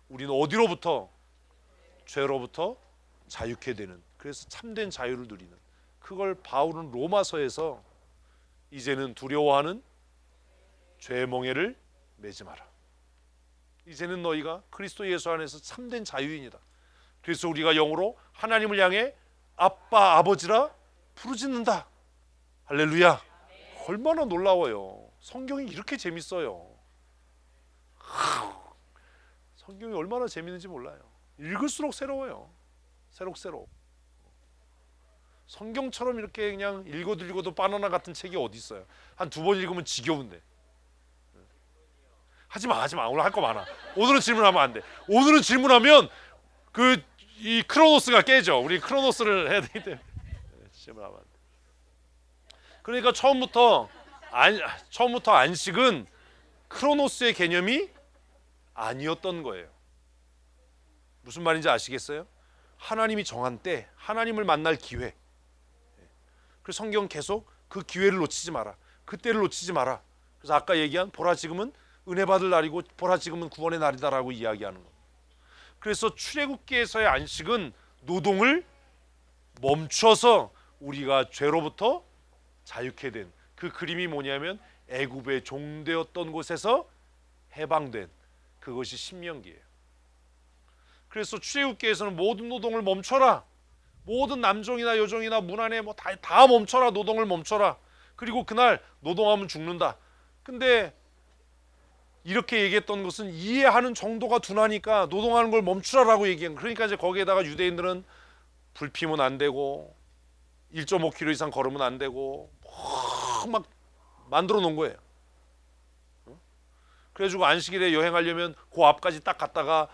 우리는 어디로부터? 죄로부터 자유케 되는, 그래서 참된 자유를 누리는, 그걸 바울은 로마서에서 이제는 두려워하는 죄의 멍에를 매지 마라. 이제는 너희가 그리스도 예수 안에서 참된 자유인이다. 그래서 우리가 영으로 하나님을 향해 아빠 아버지라 부르짖는다. 할렐루야. 얼마나 놀라워요. 성경이 이렇게 재밌어요. 성경이 얼마나 재밌는지 몰라요. 읽을수록 새로워요. 새록새록. 성경처럼 이렇게 그냥 읽어도 바나나 같은 책이 어디 있어요. 한 두 번 읽으면 지겨운데. 하지마 오늘 할 거 많아. 오늘은 질문하면 안 돼. 오늘은 질문하면 이 크로노스가 깨져. 우리 크로노스를 해야 되기 때문에 질문하면 안 돼. 그러니까 처음부터 안식은 크로노스의 개념이 아니었던 거예요. 무슨 말인지 아시겠어요? 하나님이 정한 때, 하나님을 만날 기회. 그래서 성경 계속 그 기회를 놓치지 마라. 그때를 놓치지 마라. 그래서 아까 얘기한 보라 지금은 은혜 받을 날이고 보라 지금은 구원의 날이다라고 이야기하는 거. 그래서 출애굽기에서의 안식은 노동을 멈춰서 우리가 죄로부터 자유케 된 그 그림이 뭐냐면 애굽의 종되었던 곳에서 해방된, 그것이 신명기예요. 그래서 출애굽기에서는 모든 노동을 멈춰라. 모든 남종이나 여종이나 문안에 다 멈춰라. 노동을 멈춰라. 그리고 그날 노동하면 죽는다. 근데 이렇게 얘기했던 것은 이해하는 정도가 둔하니까 노동하는 걸 멈추라라고 얘기한. 그러니까 이제 거기에다가 유대인들은 불 피면 안 되고 1.5km 이상 걸으면 안 되고 막 만들어 놓은 거예요. 그래가지고 안식일에 여행하려면 그 앞까지 딱 갔다가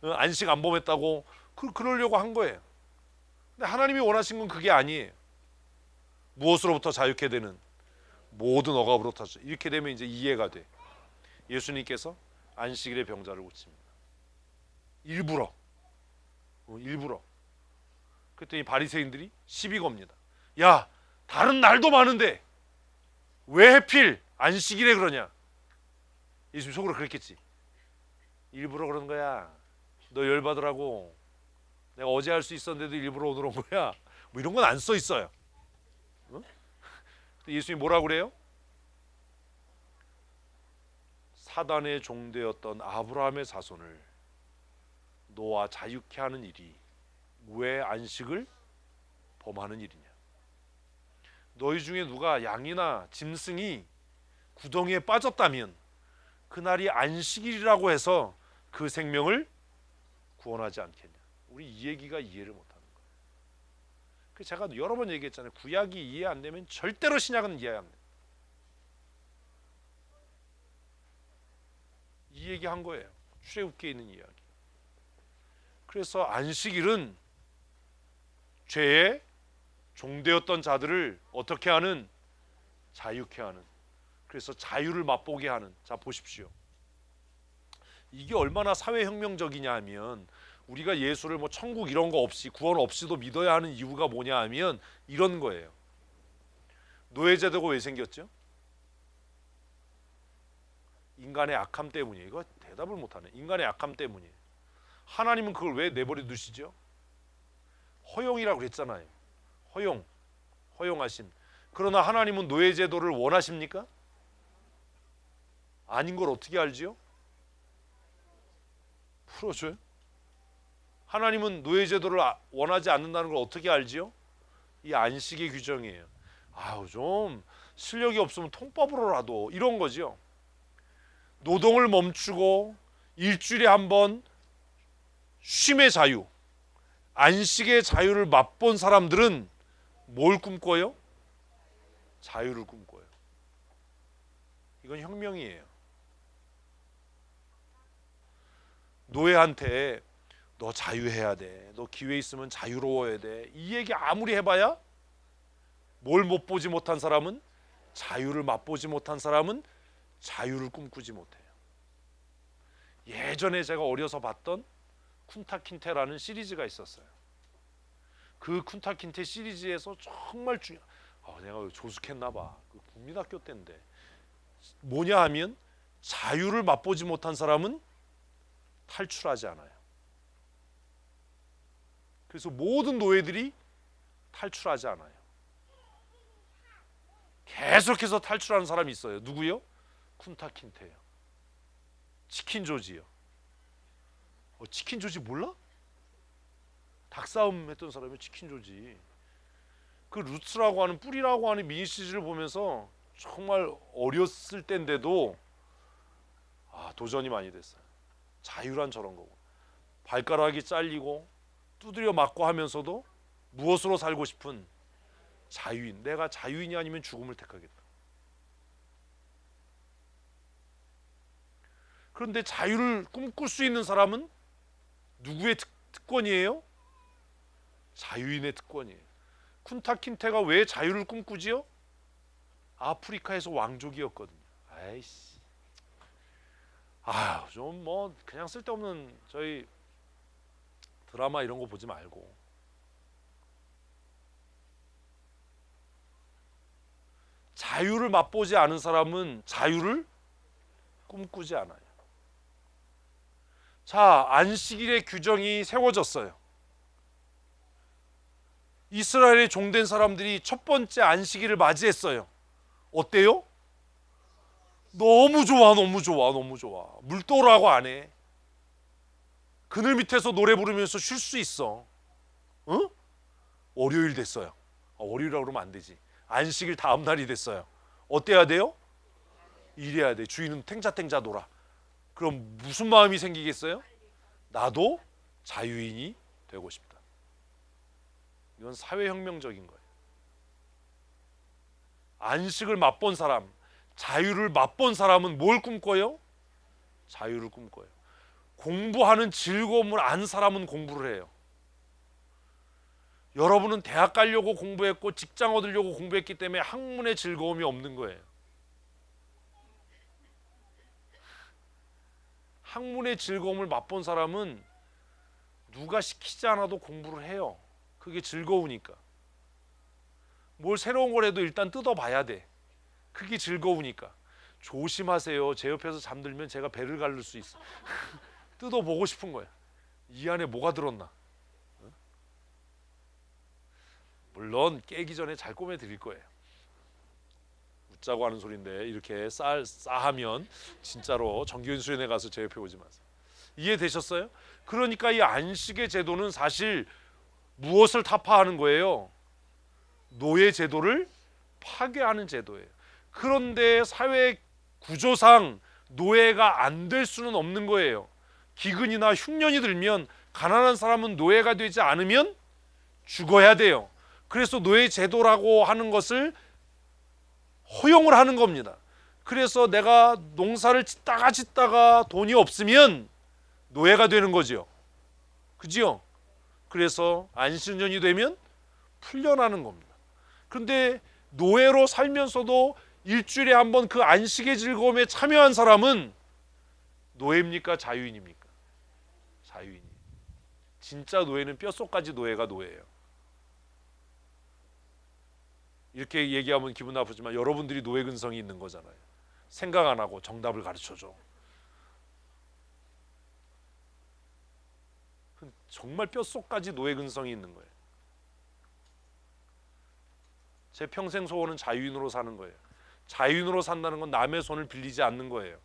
안식 안 범했다고 그러려고 한 거예요. 근데 하나님이 원하신 건 그게 아니에요. 무엇으로부터 자유케 되는? 모든 억압으로부터. 이렇게 되면 이제 이해가 돼. 예수님께서 안식일에 병자를 고칩니다. 일부러. 그랬더니 바리새인들이 시비 겁니다. 야, 다른 날도 많은데 왜 하필 안식일에 그러냐? 예수님 속으로 그랬겠지. 일부러 그런 거야. 너 열받으라고. 내가 어제 할 수 있었는데도 일부러 오늘 온 거야. 뭐 이런 건 안 써 있어요. 응? 예수님이 뭐라고 그래요? 사단의 종되었던 아브라함의 자손을 노아 자유케 하는 일이 왜 안식을 범하는 일이냐? 너희 중에 누가 양이나 짐승이 구덩이에 빠졌다면 그날이 안식일이라고 해서 그 생명을 구원하지 않겠냐? 우리 이 얘기가 이해를 못하는 거예요. 그 제가 여러 번 얘기했잖아요. 구약이 이해 안 되면 절대로 신약은 이해 안 돼. 이 얘기한 거예요. 출애굽기에 있는 이야기. 그래서 안식일은 죄의 종되었던 자들을 어떻게 하는? 자유케 하는. 그래서 자유를 맛보게 하는. 자 보십시오. 이게 얼마나 사회혁명적이냐 하면 우리가 예수를 뭐 천국 이런 거 없이 구원 없이도 믿어야 하는 이유가 뭐냐 하면 이런 거예요. 노예제도가 왜 생겼죠? 인간의 악함 때문이에요. 이거 대답을 못하네. 인간의 악함 때문이에요. 하나님은 그걸 왜 내버려 두시죠? 허용이라고 그랬잖아요. 허용하심. 그러나 하나님은 노예제도를 원하십니까? 아닌 걸 어떻게 알지요? 풀어줘요. 하나님은 노예제도를 원하지 않는다는 걸 어떻게 알지요? 이 안식의 규정이에요. 아우 좀 실력이 없으면 통법으로라도 이런 거죠. 노동을 멈추고 일주일에 한 번 쉼의 자유, 안식의 자유를 맛본 사람들은 뭘 꿈꿔요? 자유를 꿈꿔요. 이건 혁명이에요. 노예한테 너 자유해야 돼. 너 기회 있으면 자유로워야 돼. 이 얘기 아무리 해봐야 뭘 못 보지 못한 사람은, 자유를 맛보지 못한 사람은 자유를 꿈꾸지 못해요. 예전에 제가 어려서 봤던 쿤타킨테라는 시리즈가 있었어요. 그 쿤타킨테 시리즈에서 정말 내가 조숙했나 봐. 그 국민학교 때인데 뭐냐 하면 자유를 맛보지 못한 사람은 탈출하지 않아요. 그래서 모든 노예들이 탈출하지 않아요. 계속해서 탈출하는 사람이 있어요. 누구요? 쿤타킨테요. 치킨 조지요. 치킨 조지 몰라? 닭싸움 했던 사람이 치킨 조지. 그 루츠라고 하는 뿌리라고 하는 미니 시리즈를 보면서 정말 어렸을 때인데도 도전이 많이 됐어요. 자유란 저런 거고, 발가락이 잘리고 두드려 맞고 하면서도 무엇으로 살고 싶은 자유인. 내가 자유인이 아니면 죽음을 택하겠다. 그런데 자유를 꿈꿀 수 있는 사람은 누구의 특권이에요? 자유인의 특권이에요. 쿤타킨테가 왜 자유를 꿈꾸지요? 아프리카에서 왕족이었거든요. 아이씨, 좀 뭐 그냥 쓸데없는 저희 드라마 이런 거 보지 말고, 자유를 맛보지 않은 사람은 자유를 꿈꾸지 않아요. 자, 안식일의 규정이 세워졌어요. 이스라엘의 종된 사람들이 첫 번째 안식일을 맞이했어요. 어때요? 너무 좋아, 너무 좋아, 너무 좋아. 물도라고 안 해. 그늘 밑에서 노래 부르면서 쉴 수 있어. 응? 월요일 됐어요. 월요일이라고 그러면 안 되지. 안식일 다음 날이 됐어요. 어때야 돼요? 일해야 돼. 주인은 탱자탱자 놀아. 그럼 무슨 마음이 생기겠어요? 나도 자유인이 되고 싶다. 이건 사회혁명적인 거예요. 안식을 맛본 사람, 자유를 맛본 사람은 뭘 꿈꿔요? 자유를 꿈꿔요. 공부하는 즐거움을 안 사람은 공부를 해요. 여러분은 대학 가려고 공부했고 직장 얻으려고 공부했기 때문에 학문의 즐거움이 없는 거예요. 학문의 즐거움을 맛본 사람은 누가 시키지 않아도 공부를 해요. 그게 즐거우니까. 뭘 새로운 걸 해도 일단 뜯어봐야 돼. 그게 즐거우니까. 조심하세요. 제 옆에서 잠들면 제가 배를 가를 수 있어. 뜯어보고 싶은 거야. 이 안에 뭐가 들었나. 물론 깨기 전에 잘 꼬매 드릴 거예요. 웃자고 하는 소리인데 이렇게 싸하면 진짜로 정규현 수련회 가서 제 옆에 오지 마세요. 이해되셨어요? 그러니까 이 안식의 제도는 사실 무엇을 타파하는 거예요? 노예 제도를 파괴하는 제도예요. 그런데 사회 구조상 노예가 안 될 수는 없는 거예요. 기근이나 흉년이 들면 가난한 사람은 노예가 되지 않으면 죽어야 돼요. 그래서 노예 제도라고 하는 것을 허용을 하는 겁니다. 그래서 내가 농사를 짓다가 돈이 없으면 노예가 되는 거죠. 그죠? 그래서 안식년이 되면 풀려나는 겁니다. 그런데 노예로 살면서도 일주일에 한 번 그 안식의 즐거움에 참여한 사람은 노예입니까? 자유인입니까? 자유인이. 진짜 노예는 뼛속까지 노예가 노예예요. 이렇게 얘기하면 기분 나쁘지만 여러분들이 노예 근성이 있는 거잖아요. 생각 안 하고 정답을 가르쳐줘. 정말 뼛속까지 노예 근성이 있는 거예요. 제 평생 소원은 자유인으로 사는 거예요. 자유인으로 산다는 건 남의 손을 빌리지 않는 거예요.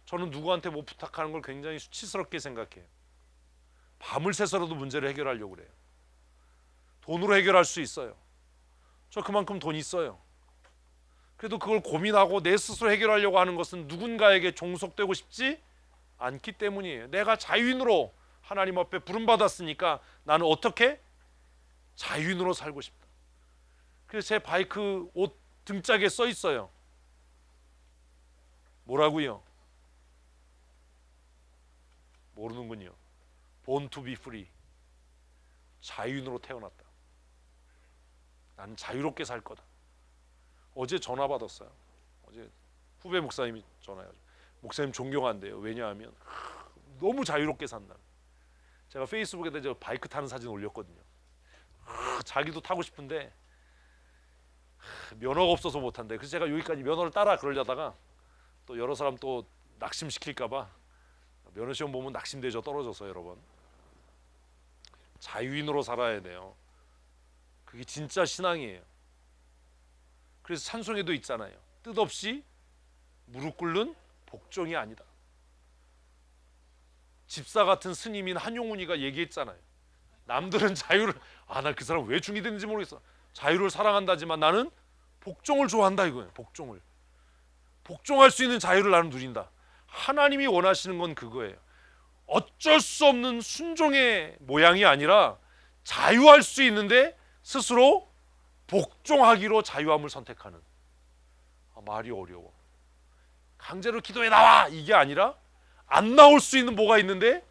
저는 누구한테 뭐 부탁하는 걸 굉장히 수치스럽게 생각해요. 밤을 새서라도 문제를 해결하려고 그래요. 돈으로 해결할 수 있어요. 저 그만큼 돈 있어요. 그래도 그걸 고민하고 내 스스로 해결하려고 하는 것은 누군가에게 종속되고 싶지 않기 때문이에요. 내가 자유인으로 하나님 앞에 부름받았으니까 나는 어떻게? 자유인으로 살고 싶다. 그래서 제 바이크 옷 등짝에 써 있어요. 뭐라고요? 모르는군요. Born to be free. 자유인으로 태어났다. 나는 자유롭게 살 거다. 어제 전화 받았어요. 어제 후배 목사님이 전화해가지고 목사님 존경한대요. 왜냐하면 너무 자유롭게 산다. 제가 페이스북에다 저 바이크 타는 사진 올렸거든요. 자기도 타고 싶은데 면허가 없어서 못 한대. 그래서 제가 여기까지 면허를 따라 그러려다가 또 여러 사람 또 낙심시킬까봐 면허 시험 보면 낙심되죠. 떨어져서 여러분. 자유인으로 살아야 돼요. 그게 진짜 신앙이에요. 그래서 찬송에도 있잖아요. 뜻없이 무릎 꿇는 복종이 아니다. 집사 같은 스님인 한용운이가 얘기했잖아요. 남들은 자유를 나 그 사람 왜 중이 되는지 모르겠어. 자유를 사랑한다지만 나는 복종을 좋아한다 이거예요. 복종할 수 있는 자유를 나는 누린다. 하나님이 원하시는 건 그거예요. 어쩔 수 없는 순종의 모양이 아니라 자유할 수 있는데 스스로 복종하기로 자유함을 선택하는. 말이 어려워. 강제로 기도에 나와 이게 아니라 안 나올 수 있는 뭐가 있는데,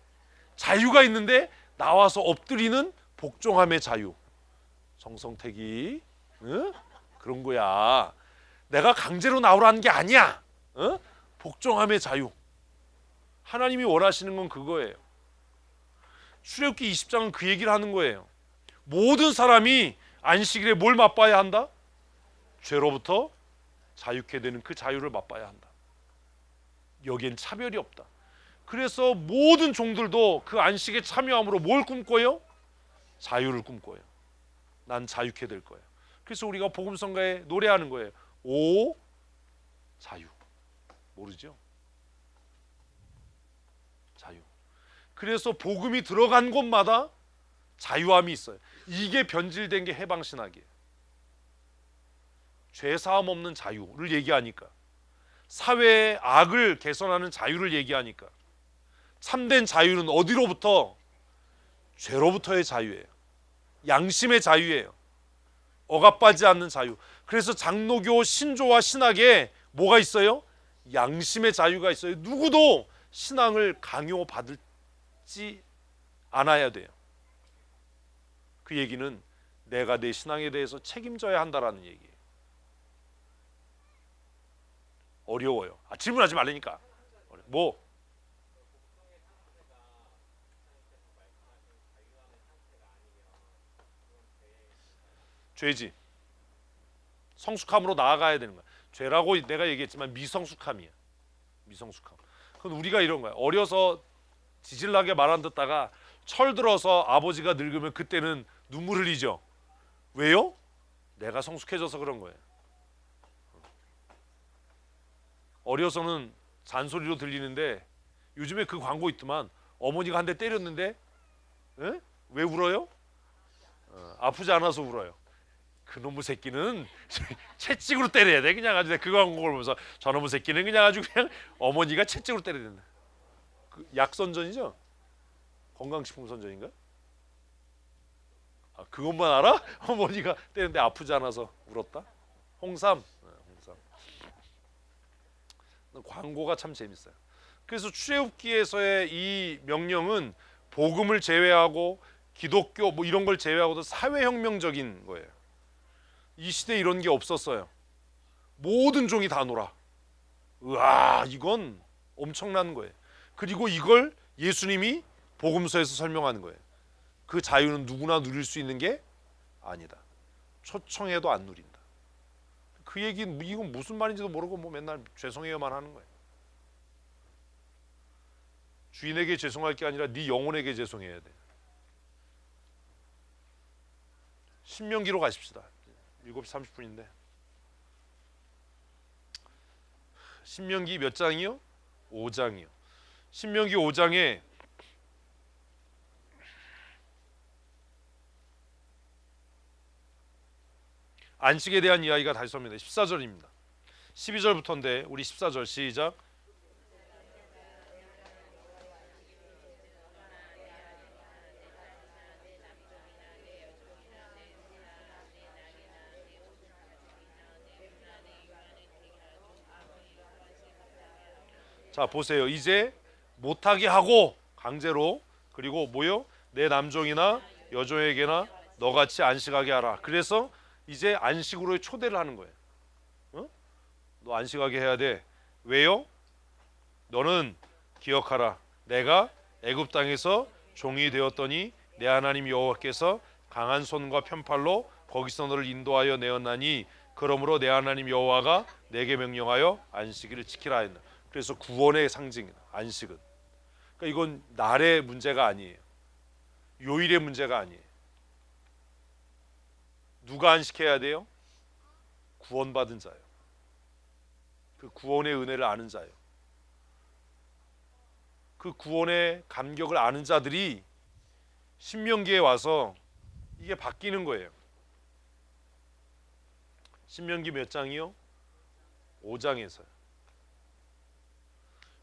자유가 있는데 나와서 엎드리는 복종함의 자유. 정성택이 그런 거야. 내가 강제로 나오라는 게 아니야. 복종함의 자유. 하나님이 원하시는 건 그거예요. 출애굽기 20장은 그 얘기를 하는 거예요. 모든 사람이 안식일에 뭘 맛봐야 한다? 죄로부터 자유케 되는 그 자유를 맛봐야 한다. 여기엔 차별이 없다. 그래서 모든 종들도 그 안식에 참여함으로 뭘 꿈꿔요? 자유를 꿈꿔요. 난 자유케 될 거예요. 그래서 우리가 복음성가에 노래하는 거예요. 오 자유. 모르죠? 자유. 그래서 복음이 들어간 곳마다 자유함이 있어요. 이게 변질된 게 해방신학이에요. 죄사함 없는 자유를 얘기하니까, 사회의 악을 개선하는 자유를 얘기하니까, 참된 자유는 어디로부터? 죄로부터의 자유예요. 양심의 자유예요. 억압받지 않는 자유. 그래서 장로교 신조와 신학에 뭐가 있어요? 양심의 자유가 있어요. 누구도 신앙을 강요받지 않아야 돼요. 그 얘기는 내가 내 신앙에 대해서 책임져야 한다라는 얘기예요. 어려워요. 질문하지 말라니까. 뭐? 죄지. 성숙함으로 나아가야 되는 거야. 죄라고 내가 얘기했지만 미성숙함이야. 미성숙함. 그건 우리가 이런 거야. 어려서 지질나게 말 안 듣다가 철들어서 아버지가 늙으면 그때는 눈물 흘리죠. 왜요? 내가 성숙해져서 그런 거예요. 어려서는 잔소리로 들리는데 요즘에 그 광고 있더만. 어머니가 한 대 때렸는데 왜 울어요? 아프지 않아서 울어요. 그놈의 새끼는 채찍으로 때려야 돼. 그냥 아주 그 광고를 보면서 저놈의 새끼는 그냥 아주 그냥 어머니가 채찍으로 때려야 된다. 그 약선전이죠? 건강식품 선전인가? 그것만 알아? 어머니가 때렸는데 아프지 않아서 울었다? 홍삼. 광고가 참 재밌어요. 그래서 출애굽기에서의 이 명령은 복음을 제외하고 기독교 뭐 이런 걸 제외하고도 사회혁명적인 거예요. 이 시대에 이런 게 없었어요. 모든 종이 다 놀아. 우와, 이건 엄청난 거예요. 그리고 이걸 예수님이 복음서에서 설명하는 거예요. 그 자유는 누구나 누릴 수 있는 게 아니다. 초청해도 안 누린다. 그 얘기 이건 무슨 말인지도 모르고 뭐 맨날 죄송해요만 하는 거예요. 주인에게 죄송할 게 아니라 네 영혼에게 죄송해야 돼. 신명기로 가십시다. 7시 30분인데. 신명기 몇 장이요? 5장이요. 신명기 5장에 안식에 대한 이야기가 다시 섭니다. 14절입니다. 12절부터인데 우리 14절 시작. 자 보세요. 이제 못하게 하고 강제로, 그리고 뭐요? 내 남종이나 여종에게나 너같이 안식하게 하라. 그래서 이제 안식으로의 초대를 하는 거예요. 너 안식하게 해야 돼. 왜요? 너는 기억하라. 내가 애굽 땅에서 종이 되었더니 내 하나님 여호와께서 강한 손과 편팔로 거기서 너를 인도하여 내었나니 그러므로 내 하나님 여호와가 내게 명령하여 안식일을 지키라 했나. 그래서 구원의 상징이다. 안식은. 그러니까 이건 날의 문제가 아니에요. 요일의 문제가 아니에요. 누가 안식해야 돼요? 구원받은 자요. 그 구원의 은혜를 아는 자요. 그 구원의 감격을 아는 자들이 신명기에 와서 이게 바뀌는 거예요. 신명기 몇 장이요? 5장에서요.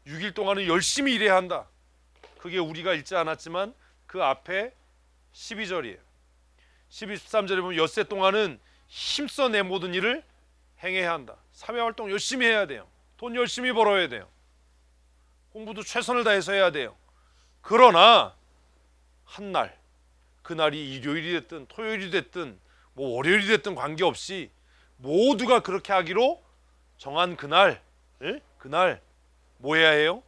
6일 동안은 열심히 일해야 한다. 그게 우리가 읽지 않았지만 그 앞에 12절이에요. 12, 13절에 보면 엿새 동안은 힘써 내 모든 일을 행해야 한다. 사회활동 열심히 해야 돼요. 돈 열심히 벌어야 돼요. 공부도 최선을 다해서 해야 돼요. 그러나 한날, 그날이 일요일이 됐든 토요일이 됐든 뭐 월요일이 됐든 관계없이 모두가 그렇게 하기로 정한 그날, 그날 뭐 해야 해요?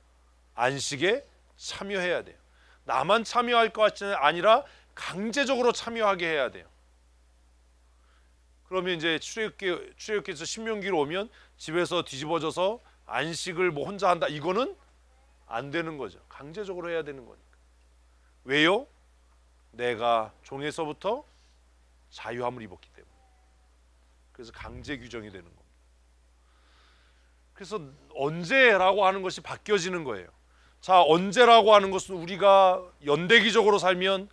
안식에 참여해야 돼요. 나만 참여할 것 같지는 아니라 강제적으로 참여하게 해야 돼요. 그러면 이제 출애굽기에서 신명기로 오면 집에서 뒤집어져서 안식을 뭐 혼자 한다, 이거는 안 되는 거죠. 강제적으로 해야 되는 거니까. 왜요? 내가 종에서부터 자유함을 입었기 때문에. 그래서 강제 규정이 되는 겁니다. 그래서 언제라고 하는 것이 바뀌어지는 거예요. 자, 언제라고 하는 것은 우리가 연대기적으로 살면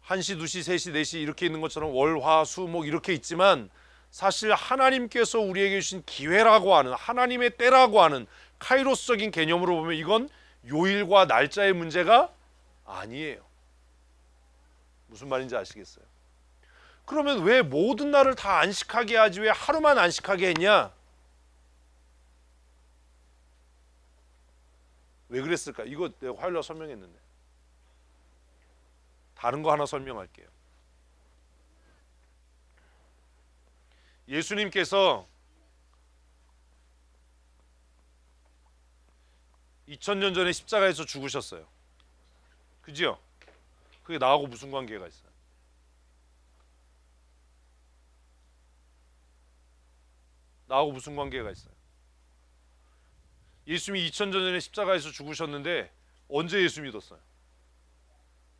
1시, 2시, 3시, 4시 이렇게 있는 것처럼 월, 화, 수, 목 이렇게 있지만 사실 하나님께서 우리에게 주신 기회라고 하는, 하나님의 때라고 하는 카이로스적인 개념으로 보면 이건 요일과 날짜의 문제가 아니에요. 무슨 말인지 아시겠어요? 그러면 왜 모든 날을 다 안식하게 하지 왜 하루만 안식하게 했냐? 왜 그랬을까? 이거 내가 화요일날 설명했는데 다른 거 하나 설명할게요. 예수님께서 2000년 전에 십자가에서 죽으셨어요. 그죠? 그게 나하고 무슨 관계가 있어요? 나하고 무슨 관계가 있어요? 예수님이 2000년 전에 십자가에서 죽으셨는데 언제 예수 믿었어요?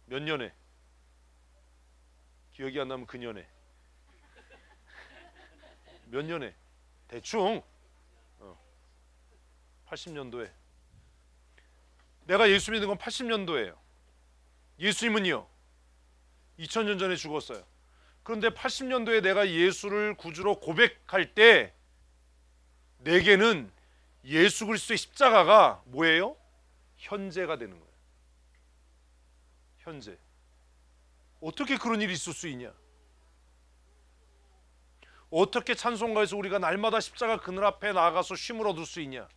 몇 년에? 기억이 안 나면 그 년에. 몇 년에? 대충 80년도에. 내가 예수 믿은 건 80년도예요. 예수님은요 2000년 전에 죽었어요. 그런데 80년도에 내가 예수를 구주로 고백할 때 내게는 예수 그리스도의 십자가가 뭐예요? 현재가 되는 거예요. 현재. 어떻게 그런 일이 있을 수 있냐? 어떻게 찬송가에서 우리가 날마다 십자가 그늘 앞에 나아가서 쉼을 얻을 수 있냐?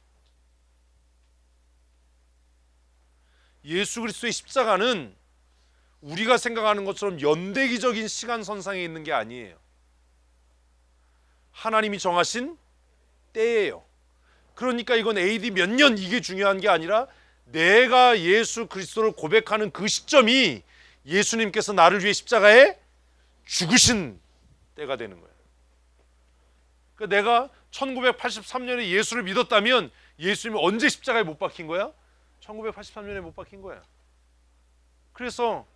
예수 그리스도의 십자가는 우리가 생각하는 것처럼 연대기적인 시간선상에 있는 게 아니에요. 하나님이 정하신 때예요. 그러니까 이건 AD 몇 년 이게 중요한 게 아니라 내가 예수 그리스도를 고백하는 그 시점이 예수님께서 나를 위해 십자가에 죽으신 때가 되는 거예요. 그러니까 내가 1983년에 예수를 믿었다면 예수님이 언제 십자가에 못 박힌 거야? 1983년에 못 박힌 거야. 그래서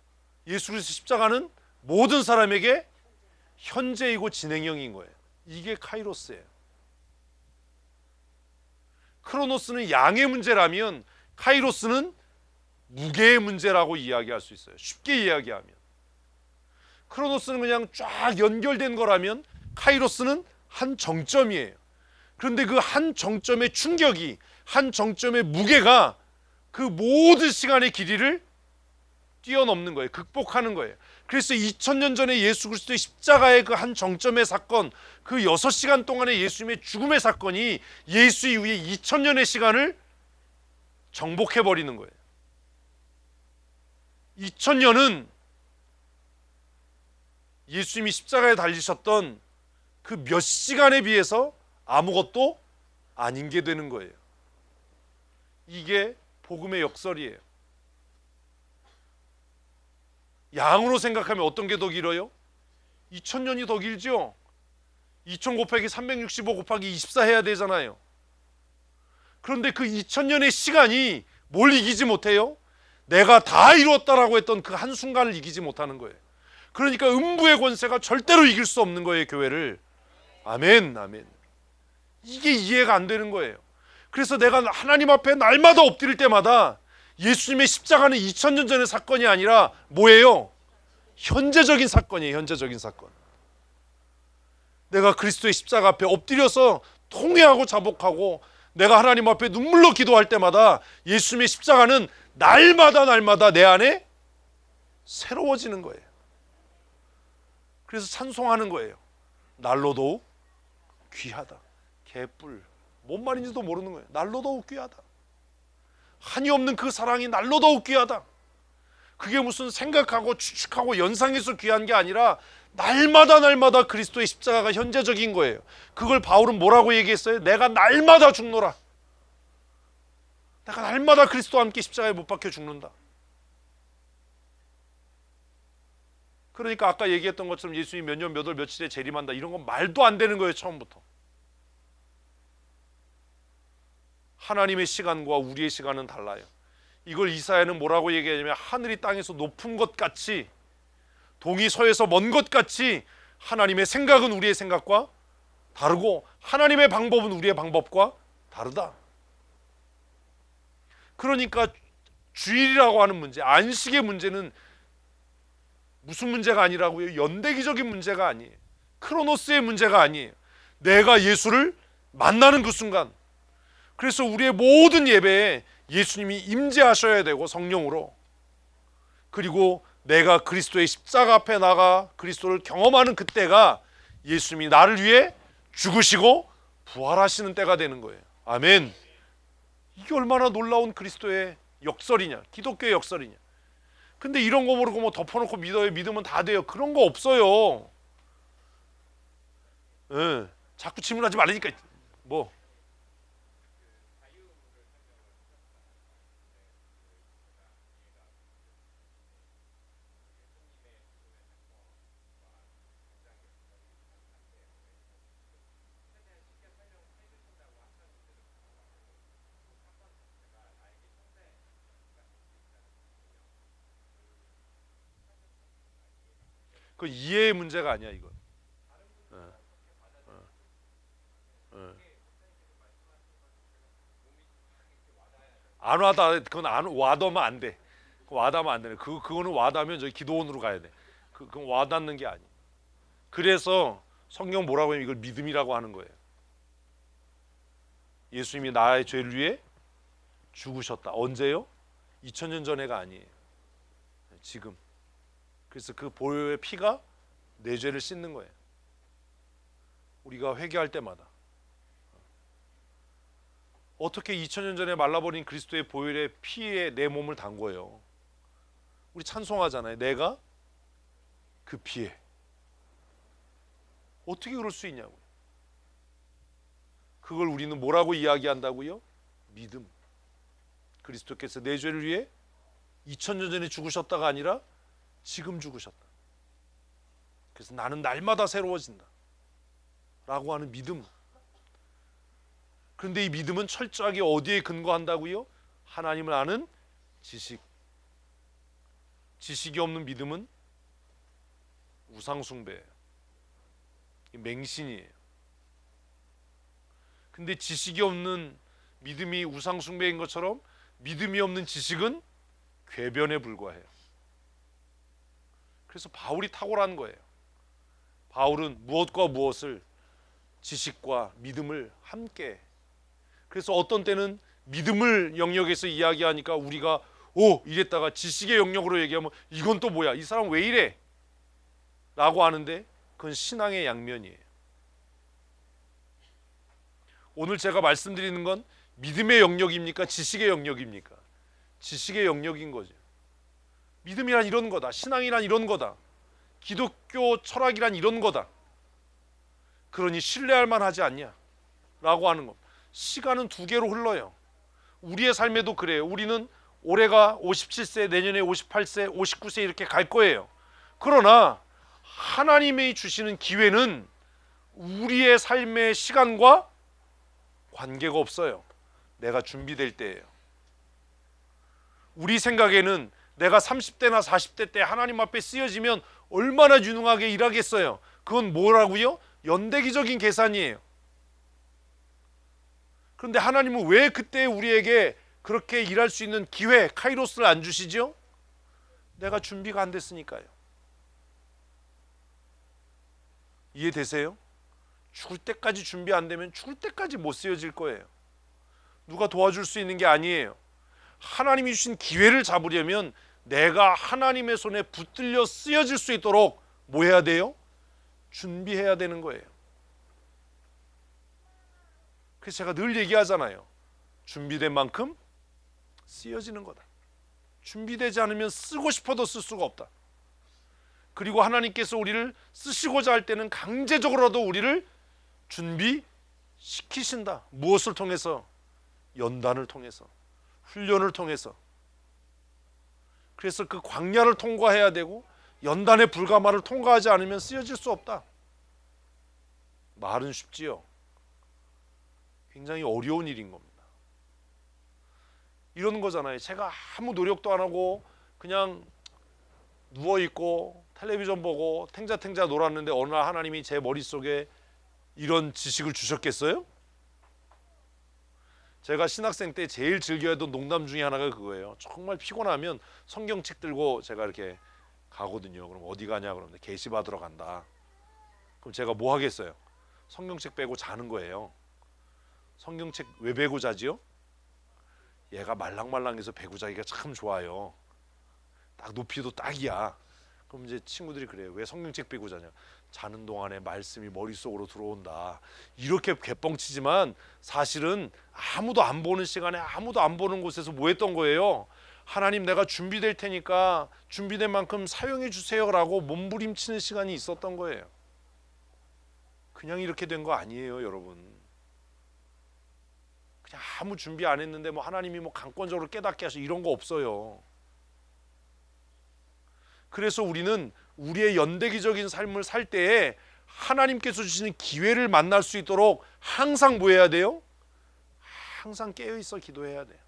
예수 그리스도 십자가는 모든 사람에게 현재이고 진행형인 거예요. 이게 카이로스예요. 크로노스는 양의 문제라면 카이로스는 무게의 문제라고 이야기할 수 있어요. 쉽게 이야기하면. 크로노스는 그냥 쫙 연결된 거라면 카이로스는 한 정점이에요. 그런데 그 한 정점의 충격이, 한 정점의 무게가 그 모든 시간의 길이를 뛰어넘는 거예요. 극복하는 거예요. 그래서 2000년 전에 예수 그리스도의 십자가의 그 한 정점의 사건, 그 6시간 동안의 예수님의 죽음의 사건이 예수 이후에 2000년의 시간을 정복해버리는 거예요. 2000년은 예수님이 십자가에 달리셨던 그 몇 시간에 비해서 아무것도 아닌 게 되는 거예요. 이게 복음의 역설이에요. 양으로 생각하면 어떤 게 더 길어요? 2000년이 더 길죠? 2000 곱하기 365 곱하기 24 해야 되잖아요. 그런데 그 2000년의 시간이 뭘 이기지 못해요? 내가 다 이루었다라고 했던 그 한순간을 이기지 못하는 거예요. 그러니까 음부의 권세가 절대로 이길 수 없는 거예요, 교회를. 아멘, 아멘. 이게 이해가 안 되는 거예요. 그래서 내가 하나님 앞에 날마다 엎드릴 때마다 예수님의 십자가는 2000년 전의 사건이 아니라 뭐예요? 현재적인 사건이에요. 현재적인 사건. 내가 그리스도의 십자가 앞에 엎드려서 통회하고 자복하고 내가 하나님 앞에 눈물로 기도할 때마다 예수님의 십자가는 날마다 내 안에 새로워지는 거예요. 그래서 찬송하는 거예요. 날로 더욱 귀하다. 개뿔. 뭔 말인지도 모르는 거예요. 날로 더욱 귀하다. 한이 없는 그 사랑이 날로 더욱 귀하다. 그게 무슨 생각하고 추측하고 연상해서 귀한 게 아니라 날마다 그리스도의 십자가가 현재적인 거예요. 그걸 바울은 뭐라고 얘기했어요? 내가 날마다 죽노라. 내가 날마다 그리스도와 함께 십자가에 못 박혀 죽는다. 그러니까 아까 얘기했던 것처럼 예수님이 몇 년 몇 월 며칠에 재림한다, 이런 건 말도 안 되는 거예요. 처음부터. 하나님의 시간과 우리의 시간은 달라요. 이걸 이사야는 뭐라고 얘기하냐면 하늘이 땅에서 높은 것 같이, 동이 서에서 먼 것 같이 하나님의 생각은 우리의 생각과 다르고 하나님의 방법은 우리의 방법과 다르다. 그러니까 주일이라고 하는 문제, 안식의 문제는 무슨 문제가 아니라고요? 연대기적인 문제가 아니에요. 크로노스의 문제가 아니에요. 내가 예수를 만나는 그 순간. 그래서 우리의 모든 예배에 예수님이 임재하셔야 되고, 성령으로. 그리고 내가 그리스도의 십자가 앞에 나가 그리스도를 경험하는 그때가 예수님이 나를 위해 죽으시고 부활하시는 때가 되는 거예요. 아멘. 이게 얼마나 놀라운 그리스도의 역설이냐, 기독교의 역설이냐. 근데 이런 거 모르고 뭐 덮어놓고 믿어요, 믿으면 다 돼요, 그런 거 없어요. 예, 자꾸 질문하지 말라니까. 뭐 그 이해의 문제가 아니야 이건. 안 와다, 그건 안 와닿으면 안 돼. 와닿으면 안 되네. 그거는 와닿으면 저기 기도원으로 가야 돼. 그건 와닿는 게 아니야. 그래서 성경 뭐라고 하면 이걸 믿음이라고 하는 거예요. 예수님이 나의 죄를 위해 죽으셨다. 언제요? 2000년 전에가 아니에요. 지금. 그래서 그 보혈의 피가 내 죄를 씻는 거예요. 우리가 회개할 때마다. 어떻게 2000년 전에 말라버린 그리스도의 보혈의 피에 내 몸을 담궈요? 우리 찬송하잖아요. 내가 그 피에. 어떻게 그럴 수 있냐고요. 그걸 우리는 뭐라고 이야기한다고요? 믿음. 그리스도께서 내 죄를 위해 2000년 전에 죽으셨다가 아니라 지금 죽으셨다. 그래서 나는 날마다 새로워진다 라고 하는 믿음. 그런데 이 믿음은 철저하게 어디에 근거한다고요? 하나님을 아는 지식. 지식이 없는 믿음은 우상숭배예요. 맹신이에요. 근데 지식이 없는 믿음이 우상숭배인 것처럼 믿음이 없는 지식은 궤변에 불과해요. 그래서 바울이 탁월한 거예요. 바울은 무엇과 무엇을, 지식과 믿음을 함께. 그래서 어떤 때는 믿음을 영역에서 이야기하니까 우리가 이랬다가 지식의 영역으로 얘기하면 이건 또 뭐야, 이 사람 왜 이래? 라고 하는데 그건 신앙의 양면이에요. 오늘 제가 말씀드리는 건 믿음의 영역입니까? 지식의 영역입니까? 지식의 영역인 거죠. 믿음이란 이런 거다. 신앙이란 이런 거다. 기독교 철학이란 이런 거다. 그러니 신뢰할 만하지 않냐? 라고 하는 것. 시간은 두 개로 흘러요. 우리의 삶에도 그래요. 우리는 올해가 57세, 내년에 58세, 59세 이렇게 갈 거예요. 그러나 하나님이 주시는 기회는 우리의 삶의 시간과 관계가 없어요. 내가 준비될 때예요. 우리 생각에는 내가 30대나 40대 때 하나님 앞에 쓰여지면 얼마나 유능하게 일하겠어요. 그건 뭐라고요? 연대기적인 계산이에요. 그런데 하나님은 왜 그때 우리에게 그렇게 일할 수 있는 기회, 카이로스를 안 주시죠? 내가 준비가 안 됐으니까요. 이해되세요? 죽을 때까지 준비 안 되면 죽을 때까지 못 쓰여질 거예요. 누가 도와줄 수 있는 게 아니에요. 하나님이 주신 기회를 잡으려면 내가 하나님의 손에 붙들려 쓰여질 수 있도록 뭐 해야 돼요? 준비해야 되는 거예요. 그래서 제가 늘 얘기하잖아요. 준비된 만큼 쓰여지는 거다. 준비되지 않으면 쓰고 싶어도 쓸 수가 없다. 그리고 하나님께서 우리를 쓰시고자 할 때는 강제적으로라도 우리를 준비시키신다. 무엇을 통해서? 연단을 통해서, 훈련을 통해서. 그래서 그 광야를 통과해야 되고 연단의 불가마를 통과하지 않으면 쓰여질 수 없다. 말은 쉽지요. 굉장히 어려운 일인 겁니다. 이러는 거잖아요. 제가 아무 노력도 안 하고 그냥 누워있고 텔레비전 보고 탱자탱자 놀았는데 어느 날 하나님이 제 머릿속에 이런 지식을 주셨겠어요? 제가 신학생 때 제일 즐겨했던 농담 중에 하나가 그거예요. 정말 피곤하면 성경책 들고 제가 이렇게 가거든요. 그럼 어디 가냐 그러면 계시 받으러 간다. 그럼 제가 뭐 하겠어요? 성경책 빼고 자는 거예요. 성경책 왜 베고 자지요? 얘가 말랑말랑해서 베고 자기가 참 좋아요. 딱 높이도 딱이야. 그럼 이제 친구들이 그래요. 왜 성경책 베고 자냐? 자는 동안에 말씀이 머릿속으로 들어온다. 이렇게 개뻥치지만 사실은 아무도 안 보는 시간에 아무도 안 보는 곳에서 뭐 했던 거예요? 하나님 내가 준비될 테니까 준비된 만큼 사용해 주세요라고 몸부림치는 시간이 있었던 거예요. 그냥 이렇게 된 거 아니에요, 여러분. 그냥 아무 준비 안 했는데 뭐 하나님이 뭐 강권적으로 깨닫게 하셔 이런 거 없어요. 그래서 우리는 우리의 연대기적인 삶을 살 때에 하나님께서 주시는 기회를 만날 수 있도록 항상 뭐 해야 돼요? 항상 깨어있어 기도해야 돼요.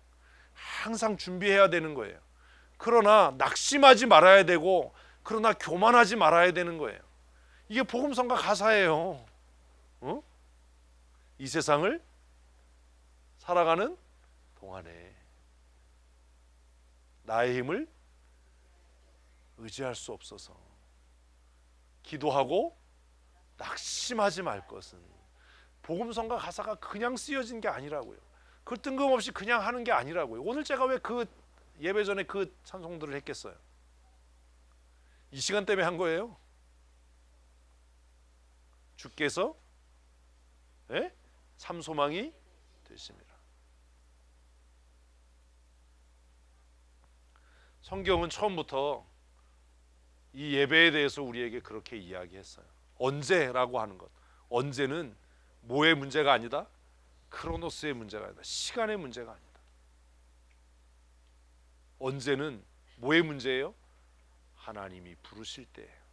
항상 준비해야 되는 거예요. 그러나 낙심하지 말아야 되고 그러나 교만하지 말아야 되는 거예요. 이게 복음성가 가사예요. 이 세상을 살아가는 동안에 나의 힘을 의지할 수 없어서 기도하고 낙심하지 말 것은. 복음성가 가사가 그냥 쓰여진 게 아니라고요. 그 뜬금없이 그냥 하는 게 아니라고요. 오늘 제가 왜 그 예배 전에 그 찬송들을 했겠어요? 이 시간 때문에 한 거예요. 주께서 참 소망이 되십니다. 성경은 처음부터 이 예배에 대해서 우리에게 그렇게 이야기했어요. 언제라고 하는 것. 언제는 뭐의 문제가 아니다. 크로노스의 문제가 아니다. 시간의 문제가 아니다. 언제는 뭐의 문제예요? 하나님이 부르실 때예요.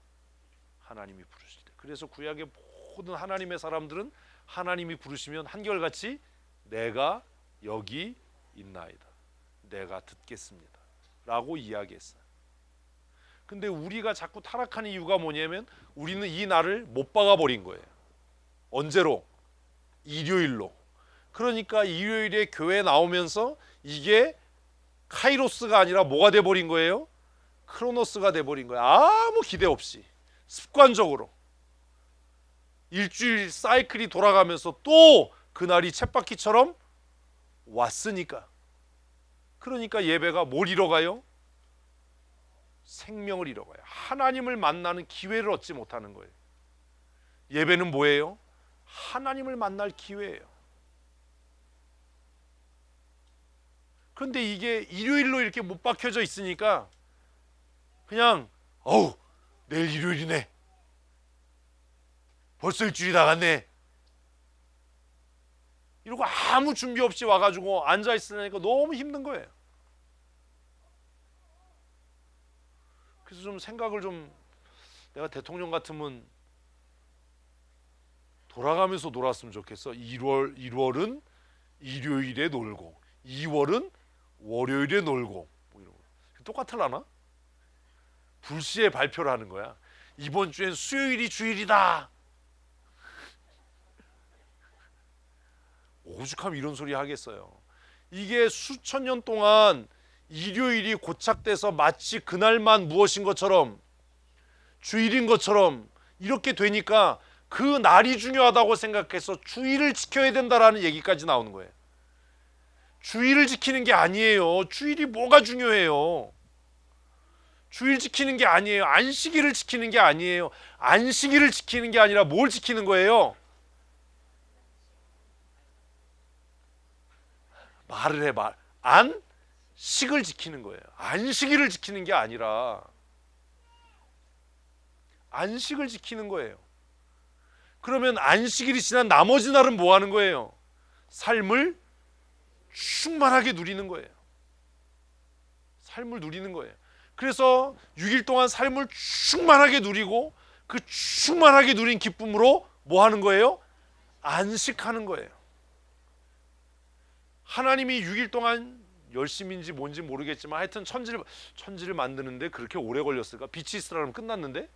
하나님이 부르실 때. 그래서 구약의 모든 하나님의 사람들은 하나님이 부르시면 한결같이 내가 여기 있나이다. 내가 듣겠습니다. 라고 이야기했어요. 근데 우리가 자꾸 타락하는 이유가 뭐냐면 우리는 이 날을 못 박아버린 거예요. 언제로? 일요일로. 그러니까 일요일에 교회에 나오면서 이게 카이로스가 아니라 뭐가 돼버린 거예요? 크로노스가 돼버린 거예요. 아무 기대 없이 습관적으로 일주일 사이클이 돌아가면서 또 그날이 쳇바퀴처럼 왔으니까. 그러니까 예배가 뭘 잃어가요? 생명을 잃어가요. 하나님을 만나는 기회를 얻지 못하는 거예요. 예배는 뭐예요? 하나님을 만날 기회예요. 그런데 이게 일요일로 이렇게 못 박혀져 있으니까 그냥 내일 일요일이네. 벌써 일주일이 나갔네. 이러고 아무 준비 없이 와가지고 앉아있으니까 너무 힘든 거예요. 그래서 좀 생각을 내가 대통령 같으면 돌아가면서 놀았으면 좋겠어. 1월은 일요일에 놀고 2월은 월요일에 놀고 뭐 이런 똑같을라나? 불시에 발표를 하는 거야. 이번 주엔 수요일이 주일이다. 오죽하면 이런 소리 하겠어요. 이게 수천 년 동안 일요일이 고착돼서 마치 그날만 무엇인 것처럼, 주일인 것처럼 이렇게 되니까 그 날이 중요하다고 생각해서 주일을 지켜야 된다라는 얘기까지 나오는 거예요. 주일을 지키는 게 아니에요. 주일이 뭐가 중요해요? 주일 지키는 게 아니에요. 안식일을 지키는 게 아니에요. 안식일을 지키는 게 아니라 뭘 지키는 거예요? 말을 해, 말. 안식을 지키는 거예요. 안식일을 지키는 게 아니라 안식을 지키는 거예요. 그러면 안식일이 지난 나머지 날은 뭐 하는 거예요? 삶을 충만하게 누리는 거예요. 삶을 누리는 거예요. 그래서 6일 동안 삶을 충만하게 누리고 그 충만하게 누린 기쁨으로 뭐 하는 거예요? 안식하는 거예요. 하나님이 6일 동안 열심인지 뭔지 모르겠지만 하여튼 천지를 만드는데 그렇게 오래 걸렸을까? 빛이 있으라면 끝났는데?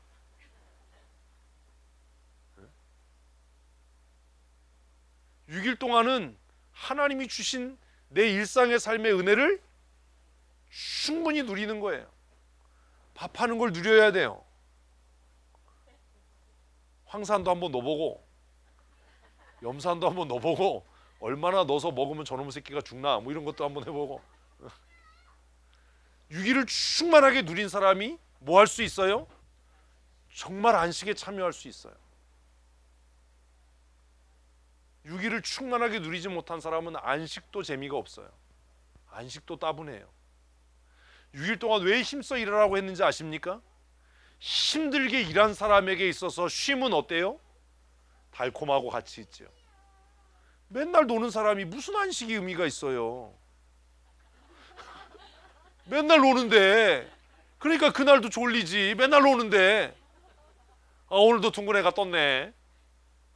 6일 동안은 하나님이 주신 내 일상의 삶의 은혜를 충분히 누리는 거예요. 밥하는 걸 누려야 돼요. 황산도 한번 넣어보고 염산도 한번 넣어보고 얼마나 넣어서 먹으면 저놈의 새끼가 죽나 뭐 이런 것도 한번 해보고 6일을 충만하게 누린 사람이 뭐 할 수 있어요? 정말 안식에 참여할 수 있어요. 6일을 충만하게 누리지 못한 사람은 안식도 재미가 없어요. 안식도 따분해요. 6일 동안 왜 힘써 일하라고 했는지 아십니까? 힘들게 일한 사람에게 있어서 쉼은 어때요? 달콤하고 같이 있죠. 맨날 노는 사람이 무슨 안식이 의미가 있어요? 맨날 노는데, 그러니까 그날도 졸리지. 맨날 노는데 오늘도 둥근 애가 떴네.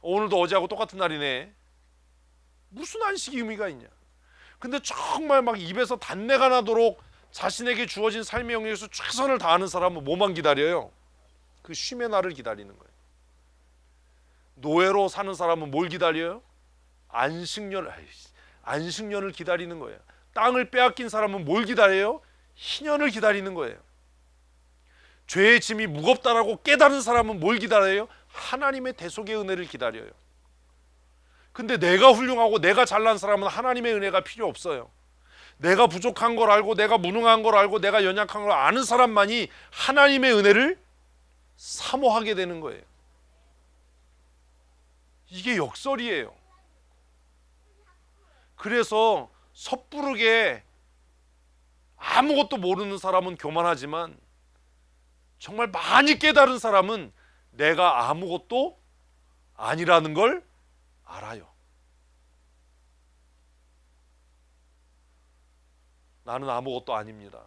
오늘도 어제하고 똑같은 날이네. 무슨 안식이 의미가 있냐? 근데 정말 막 입에서 단내가 나도록 자신에게 주어진 삶의 영역에서 최선을 다하는 사람은 뭐만 기다려요? 그 쉼의 날을 기다리는 거예요. 노예로 사는 사람은 뭘 기다려요? 안식년을 기다리는 거예요. 땅을 빼앗긴 사람은 뭘 기다려요? 희년을 기다리는 거예요. 죄의 짐이 무겁다라고 깨달은 사람은 뭘 기다려요? 하나님의 대속의 은혜를 기다려요. 근데 내가 훌륭하고 내가 잘난 사람은 하나님의 은혜가 필요 없어요. 내가 부족한 걸 알고 내가 무능한 걸 알고 내가 연약한 걸 아는 사람만이 하나님의 은혜를 사모하게 되는 거예요. 이게 역설이에요. 그래서 섣부르게 아무것도 모르는 사람은 교만하지만 정말 많이 깨달은 사람은 내가 아무것도 아니라는 걸 알아요. 나는 아무것도 아닙니다.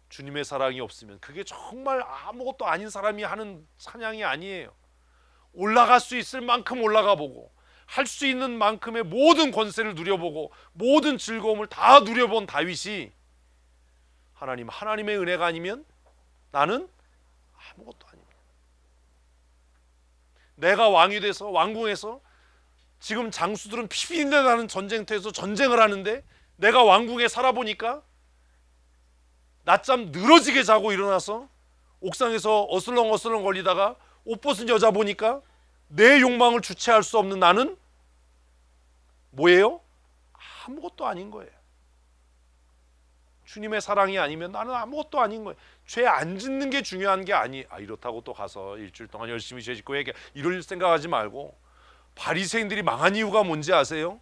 주님의 사랑이 없으면 그게 정말 아무것도 아닌 사람이 하는 찬양이 아니에요. 올라갈 수 있을 만큼 올라가 보고 할 수 있는 만큼의 모든 권세를 누려보고 모든 즐거움을 다 누려본 다윗이 하나님의 은혜가 아니면 나는 아무것도 아닙니다. 내가 왕이 돼서 왕궁에서 지금 장수들은 피비린내 나는 전쟁터에서 전쟁을 하는데 내가 왕궁에 살아보니까 낮잠 늘어지게 자고 일어나서 옥상에서 어슬렁어슬렁 걸리다가 옷 벗은 여자 보니까 내 욕망을 주체할 수 없는 나는 뭐예요? 아무것도 아닌 거예요. 주님의 사랑이 아니면 나는 아무것도 아닌 거예요. 죄 안 짓는 게 중요한 게 이렇다고 또 가서 일주일 동안 열심히 죄 짓고 이럴 생각하지 말고 바리새인들이 망한 이유가 뭔지 아세요?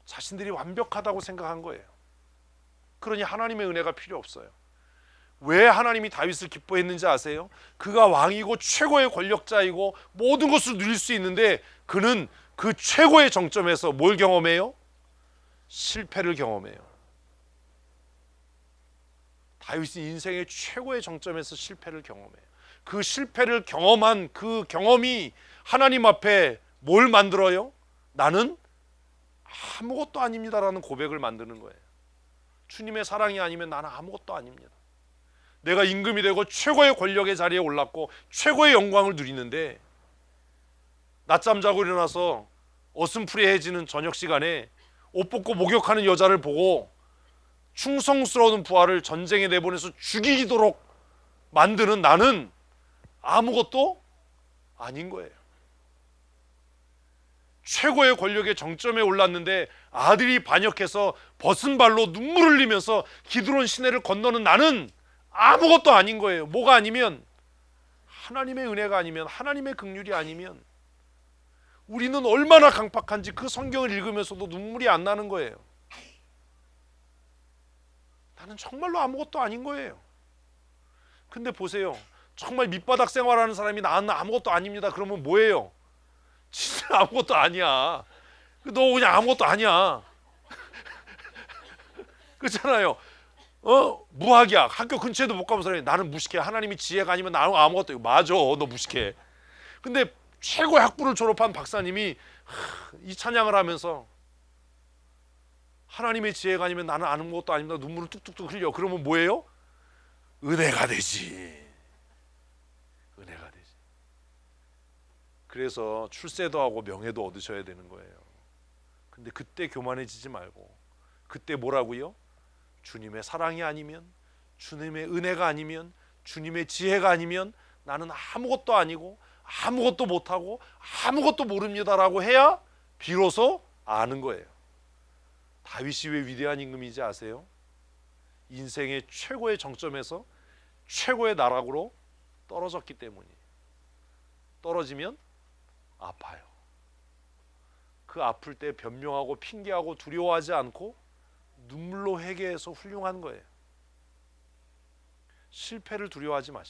자신들이 완벽하다고 생각한 거예요. 그러니 하나님의 은혜가 필요 없어요. 왜 하나님이 다윗을 기뻐했는지 아세요? 그가 왕이고 최고의 권력자이고 모든 것을 누릴 수 있는데 그는 그 최고의 정점에서 뭘 경험해요? 실패를 경험해요. 다윗은 인생의 최고의 정점에서 실패를 경험해요. 그 실패를 경험한 그 경험이 하나님 앞에 뭘 만들어요? 나는 아무것도 아닙니다라는 고백을 만드는 거예요. 주님의 사랑이 아니면 나는 아무것도 아닙니다. 내가 임금이 되고 최고의 권력의 자리에 올랐고 최고의 영광을 누리는데 낮잠 자고 일어나서 어슴푸레해지는 저녁 시간에 옷 벗고 목욕하는 여자를 보고 충성스러운 부하를 전쟁에 내보내서 죽이도록 만드는 나는 아무것도 아닌 거예요. 최고의 권력의 정점에 올랐는데 아들이 반역해서 벗은 발로 눈물을 흘리면서 기드론 시내를 건너는 나는 아무것도 아닌 거예요. 뭐가 아니면 하나님의 은혜가 아니면 하나님의 긍휼이 아니면 우리는 얼마나 강팍한지 그 성경을 읽으면서도 눈물이 안 나는 거예요. 나는 정말로 아무것도 아닌 거예요. 근데 보세요. 정말 밑바닥 생활하는 사람이 나는 아무것도 아닙니다. 그러면 뭐예요? 진짜 아무것도 아니야. 너 그냥 아무것도 아니야. 그렇잖아요. 무학이야. 학교 근처에도 못 가본 사람이 나는 무식해. 하나님이 지혜가 아니면 나는 아무것도. 맞아. 너 무식해. 근데 최고의 학부를 졸업한 박사님이 이 찬양을 하면서 하나님의 지혜가 아니면 나는 아무것도 아닙니다. 눈물을 뚝뚝뚝 흘려. 그러면 뭐예요? 은혜가 되지. 은혜가 되지. 그래서 출세도 하고 명예도 얻으셔야 되는 거예요. 근데 그때 교만해지지 말고 그때 뭐라고요? 주님의 사랑이 아니면, 주님의 은혜가 아니면, 주님의 지혜가 아니면 나는 아무것도 아니고 아무것도 못하고 아무것도 모릅니다라고 해야 비로소 아는 거예요. 다윗이 왜 위대한 임금인지 아세요? 인생의 최고의 정점에서 최고의 나락으로 떨어졌기 때문이에요. 떨어지면 아파요. 그 아플 때 변명하고 핑계하고 두려워하지 않고 눈물로 회개해서 훌륭한 거예요. 실패를 두려워하지 마십시오.